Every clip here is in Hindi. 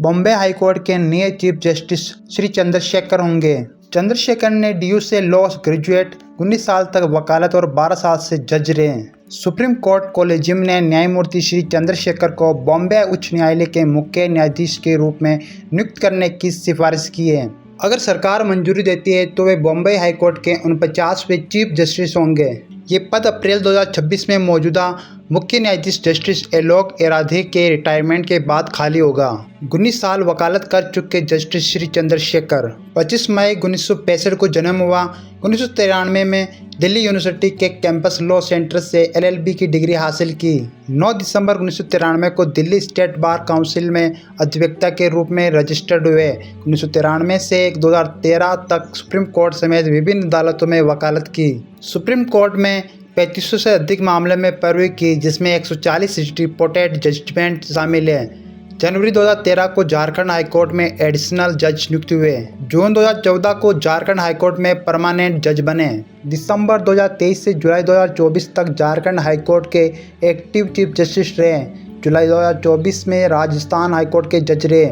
बॉम्बे हाईकोर्ट के नए चीफ जस्टिस श्री चंद्रशेखर होंगे। चंद्रशेखर ने डीयू से लॉ ग्रेजुएट, 19 साल तक वकालत और 12 साल से जज रहे। सुप्रीम कोर्ट कोलेजियम ने न्यायमूर्ति श्री चंद्रशेखर को बॉम्बे उच्च न्यायालय के मुख्य न्यायाधीश के रूप में नियुक्त करने की सिफारिश की है। अगर सरकार मंजूरी देती है तो वे बॉम्बे हाईकोर्ट के 49वें चीफ जस्टिस होंगे। ये पद अप्रैल 2026 में मौजूदा मुख्य न्यायाधीश जस्टिस एलोक एराधे के रिटायरमेंट के बाद खाली होगा। 19 साल वकालत कर चुके जस्टिस श्री चंद्रशेखर 25 मई 1965 को जन्म हुआ। 1993 में दिल्ली यूनिवर्सिटी के कैंपस लॉ सेंटर से LLB की डिग्री हासिल की। 9 दिसंबर 1993 को दिल्ली स्टेट बार काउंसिल में अधिवक्ता के रूप में रजिस्टर्ड हुए। 1993 से 2013 तक सुप्रीम कोर्ट समेत विभिन्न अदालतों में वकालत की। सुप्रीम कोर्ट में 3500 से अधिक मामले में पैरवी की, जिसमें 140 रिपोर्टेड जजमेंट शामिल है। जनवरी 2013 को झारखंड हाईकोर्ट में एडिशनल जज नियुक्त हुए। जून 2014 को झारखंड हाईकोर्ट में परमानेंट जज बने। दिसंबर 2023 से जुलाई 2024 तक झारखंड हाईकोर्ट के एक्टिव चीफ जस्टिस रहे। जुलाई 2024 में राजस्थान हाईकोर्ट के जज रहे।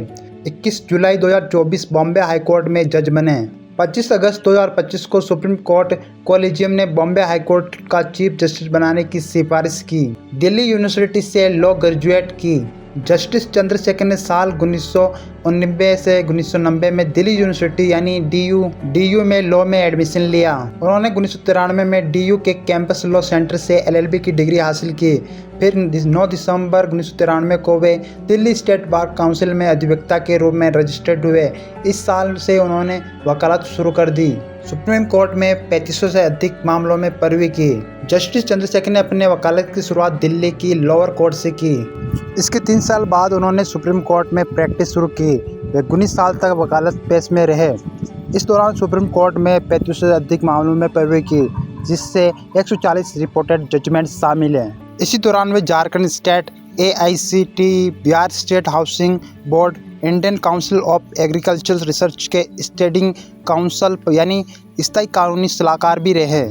21 जुलाई 2024 बॉम्बे हाईकोर्ट में जज बने। 25 अगस्त 2025 को सुप्रीम कोर्ट कोलेजियम ने बॉम्बे हाईकोर्ट का चीफ जस्टिस बनाने की सिफारिश की। दिल्ली यूनिवर्सिटी से लॉ ग्रेजुएट की। जस्टिस चंद्रशेखर ने साल 1989 से 1990 में दिल्ली यूनिवर्सिटी यानी DU में लॉ में एडमिशन लिया। उन्होंने 1993 में DU के कैंपस लॉ सेंटर से LLB की डिग्री हासिल की। फिर 9 दिसंबर 1993 को वे दिल्ली स्टेट बार काउंसिल में अधिवक्ता के रूप में रजिस्टर्ड हुए। इस साल से उन्होंने वकालत शुरू कर दी। सुप्रीम कोर्ट में 3500 से अधिक मामलों में पैरवी की। जस्टिस चंद्रशेखर ने अपने वकालत की शुरुआत दिल्ली की लोअर कोर्ट से की। इसके 3 साल बाद उन्होंने सुप्रीम कोर्ट में प्रैक्टिस शुरू की। वे 19 साल तक वकालत पेश में रहे। इस दौरान सुप्रीम कोर्ट में 3500 से अधिक मामलों में पैरवी की, जिससे 140 रिपोर्टेड जजमेंट शामिल हैं। इसी दौरान वे Jharkhand state, AICT, Bihar state housing board, Indian council of agricultural research के स्टैंडिंग काउंसिल यानी स्थायी कानूनी सलाहकार भी रहे।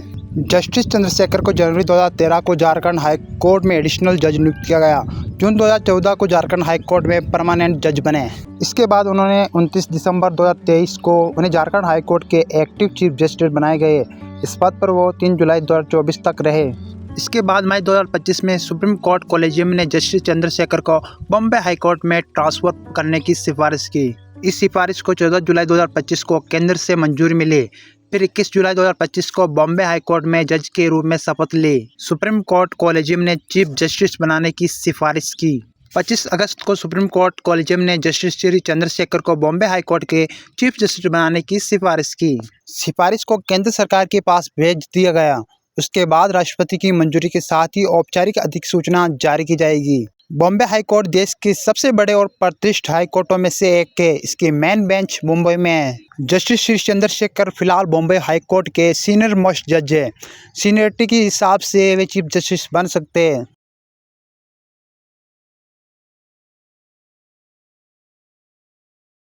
जस्टिस चंद्रशेखर को जनवरी 2013 को झारखंड हाई कोर्ट में एडिशनल जज नियुक्त किया गया। जून 2014 को झारखंड हाई कोर्ट में परमानेंट जज बने। इसके बाद उन्होंने 29 दिसंबर 2023 को उन्हें झारखंड हाई कोर्ट के एक्टिव चीफ जस्टिस बनाए गए। इस पद पर वो 3 जुलाई 2024 तक रहे। इसके बाद मई 2025 में सुप्रीम कोर्ट कोलेजियम ने जस्टिस चंद्रशेखर को बॉम्बे हाई कोर्ट में ट्रांसफर करने की सिफारिश की। इस सिफारिश को 14 जुलाई 2025 को केंद्र से मंजूरी मिली। फिर 21 जुलाई 2025 को बॉम्बे हाई कोर्ट में जज के रूप में शपथ ली। सुप्रीम कोर्ट कोलेजियम ने चीफ जस्टिस बनाने की सिफारिश की। 25 अगस्त को सुप्रीम कोर्ट कोलेजियम ने जस्टिस श्री चंद्रशेखर को बॉम्बे हाई कोर्ट के चीफ जस्टिस बनाने की सिफारिश की। सिफारिश को केंद्र सरकार के पास भेज दिया गया। उसके बाद राष्ट्रपति की मंजूरी के साथ ही औपचारिक अधिसूचना जारी की जाएगी। बॉम्बे हाई कोर्ट देश के सबसे बड़े और प्रतिष्ठित हाई कोर्टों में से एक है। इसकी मेन बेंच मुंबई में है। जस्टिस श्री चंद्रशेखर फिलहाल बॉम्बे हाई कोर्ट के सीनियर मोस्ट जज है। सीनियरिटी के हिसाब से वे चीफ जस्टिस बन सकते हैं।